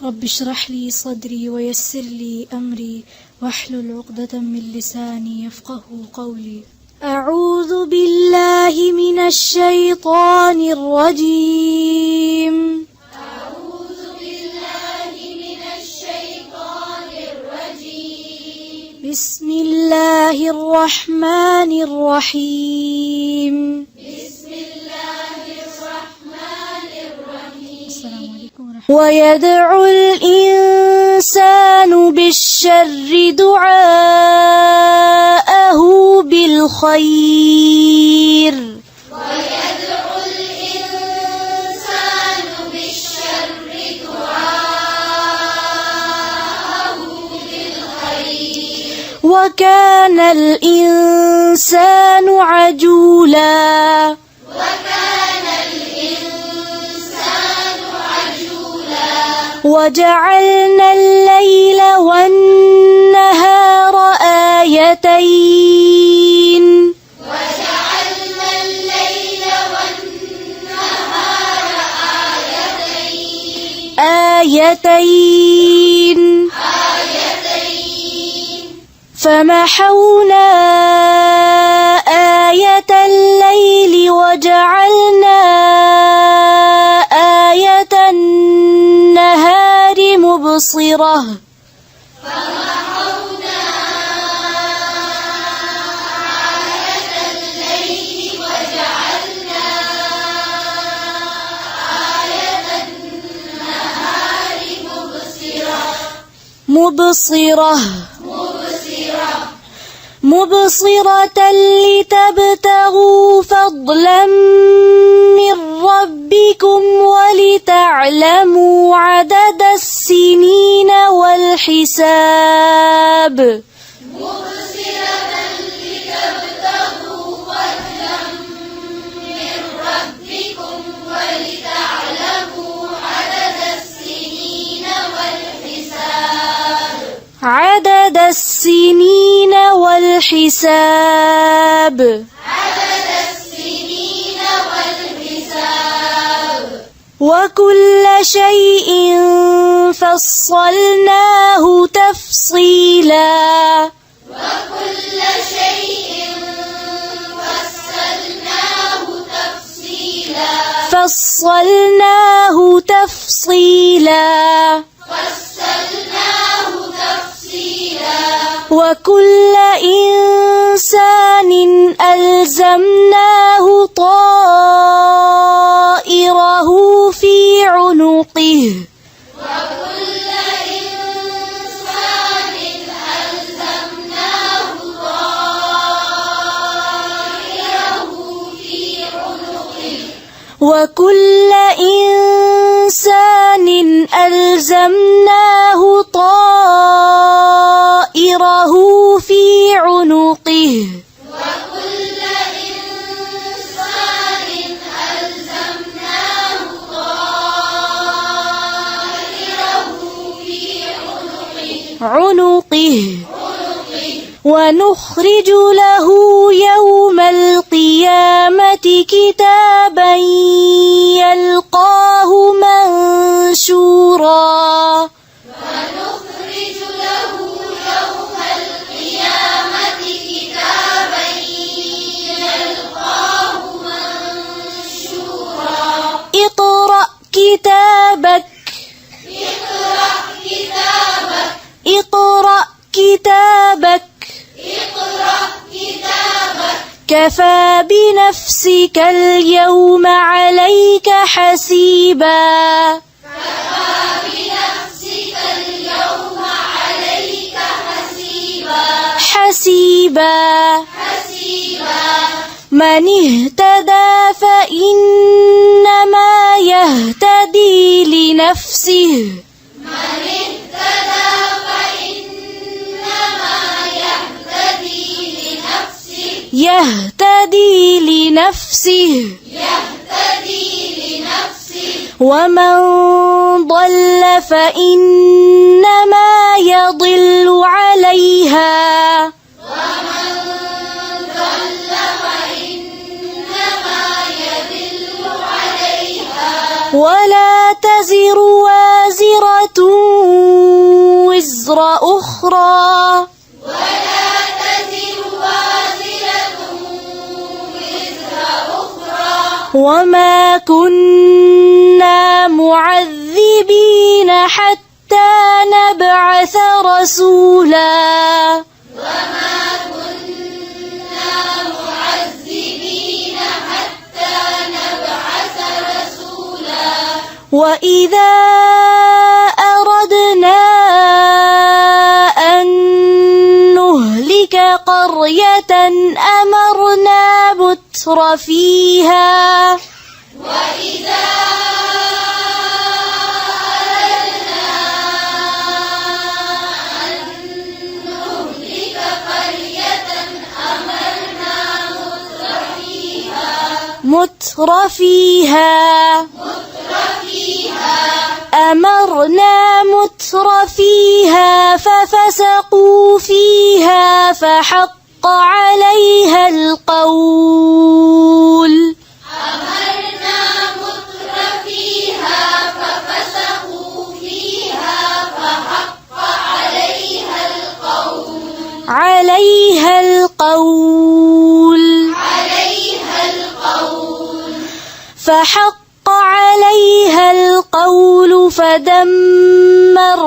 رب اشرح لي صدري ويسر لي أمري واحلل عقدة من لساني يفقه قولي. أعوذ بالله من الشيطان الرجيم. أعوذ بالله من الشيطان الرجيم. بسم الله الرحمن الرحيم. بسم الله الرحمن الرحيم. السلام عليكم ورحمة الله. ويدعو الإنسان بالشر دعاءه بالخير. ويدعو الإنسان بالشر دعاءه بالخير. وكان الإنسان عجولا. وكان الإنسان عجولا. وجعلنا الليل والنهار آيتين. وجعلنا الليل والنهار آيتين فمحونا آية الليل وجعلنا آية النهار مبصرة. فمحونا آية الليل وجعلنا آية النهار مبصرة لتبتغوا فضلا من ربكم ولتعلموا عدد السنين والحساب. مبصرة لتبتغوا فضلا من ربكم ولتعلموا عدد السنين والحساب. عدد السنين والحساب. عدد السنين والحساب. وكل شيء فصلناه تفصيلا. وكل شيء فصلناه تفصيلا. فصلناه تفصيلا. فصلناه تفصيلا. وكل إنسان ألزمناه طائره في عنقه. وكل إنسان ألزمناه طائره في عنقه. وكل إنسان ألزمناه طائره في عنقه. وكل إنسان ألزمناه طائره في عنقه. ونخرج له يوم القيامة كتابا يلقاه منشورا. ونخرج له يوم القيامة كتابا يلقاه منشورا. اقرأ كتابك. اقرأ كتابك. اقرأ كتابك. اقرأ كتابك. كفى بنفسك اليوم عليك حسيبا. كفى بنفسك اليوم عليك حسيبا. من اهتدى فإنما يهتدي لنفسه. من اهتدى فإنما يهتدي لنفسه. ومن ضل فإنما يضل عليها. ولا تزر وازرة وزر أخرى ولا تزر وازرة وزر أخرى وما كنا معذبين حتى نبعث رسولا وما كنا معذبين حتى نبعث رسولا وإذا أردنا أن نهلك قرية أمرنا متر فيها وإذا أردنا أن نهلك قرية أمرنا متر فيها أمرنا متر فيها ففسقوا فيها فحق عليها القول أمرنا متر فيها ففسقوا فيها فحق عليها القول فحق عليها القول فدمرناها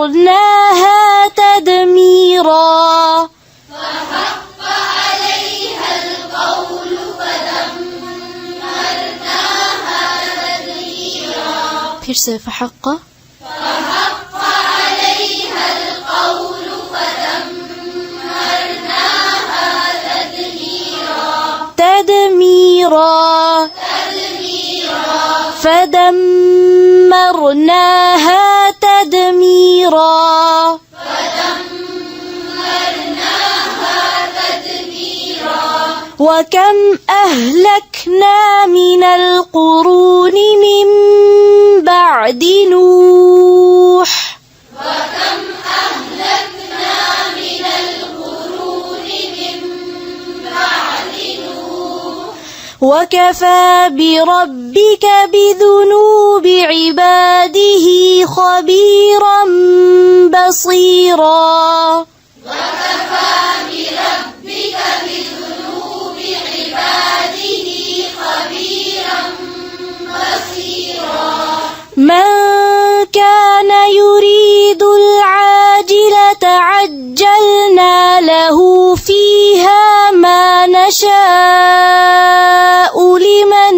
تدميرا فحق عليها القول فدمرناها تدميرا فحق فحق عليها القول فدمرناها تدميرا فدمرناها تدميرا وكم أهلكنا من القرون من بعد نوح وكم أهلكنا من القرون من بعد نوح وكفى بربك بذنوب عباده خبيرا بصيرا وكفى بربك بذنوب عباده خبيرا بصيرا من كان يريد العاجلة عجلنا له فيها ما نشاء لمن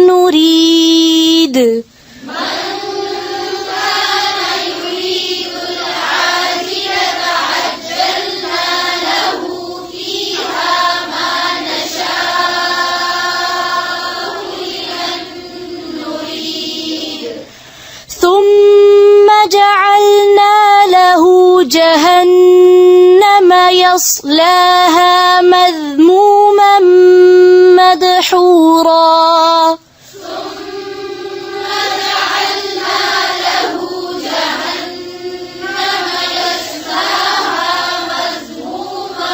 نريد من كان يريد العاجلة عجلنا له فيها ما نشاء لمن نريد ثم جعلنا له جهنم يصلاها مذموما مدحورا ثم جعلنا له جهنم يصلاها مذموما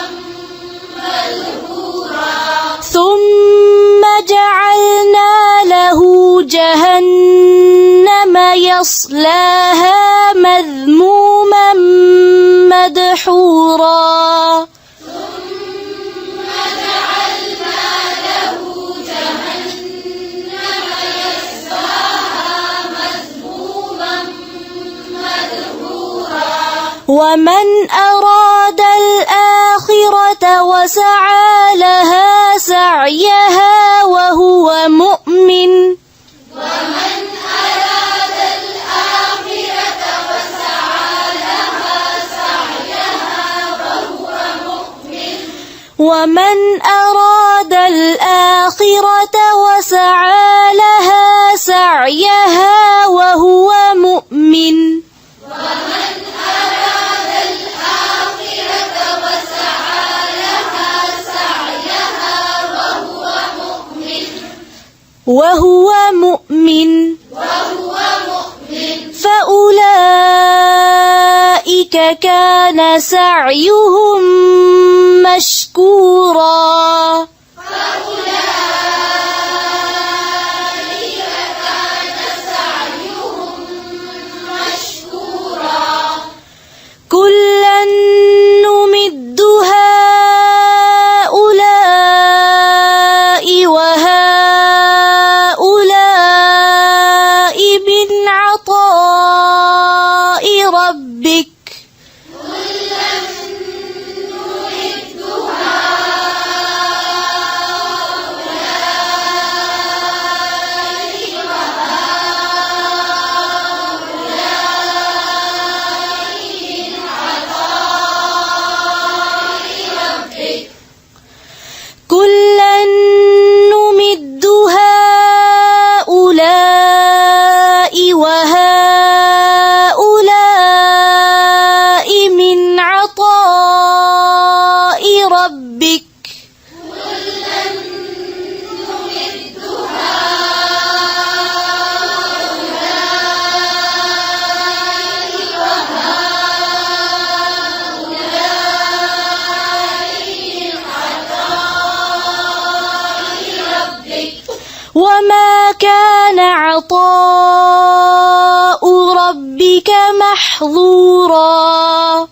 مدحورا ثم جعلنا له جهنم يصلاها مذموما مدحورا ومن أراد الآخرة وسعى لها سعيها وهو مؤمن ومن أراد الآخرة وسعى لها سعيها وهو مؤمن ومن أراد الآخرة وسعى لها سعيها وهو مؤمن ومن أراد الآخرة وسعى لها سعيها وهو مؤمن فأولئك كان سعيهم مشكورا فأولئك كان سعيهم مشكورا وما كان عطاء ربك محظورا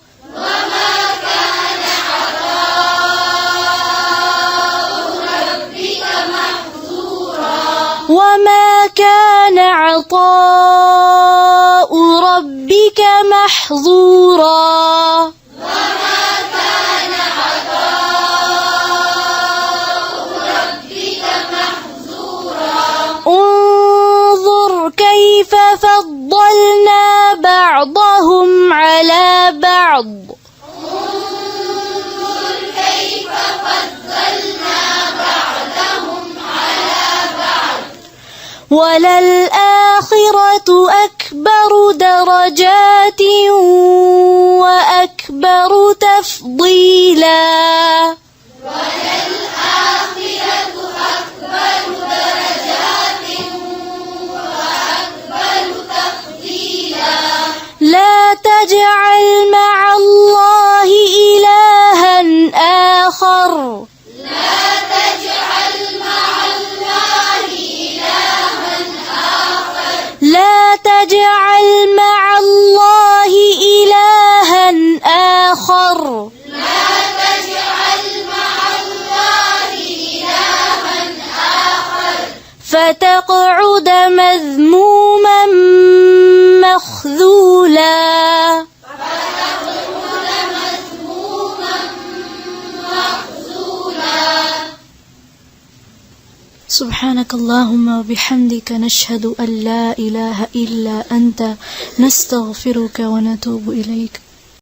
وما كان عطاء ربك محظورا انظر كيف فضلنا بعضهم على بعض وللآخرة أكبر درجات وأكبر تفضيلا لا تجعل مع الله إلها آخر لا تجعل مع الله إلها آخر فتقعد مذموما مخذولا سبحانك اللهم وبحمدك نشهد أن لا إله إلا أنت نستغفرك ونتوب إليك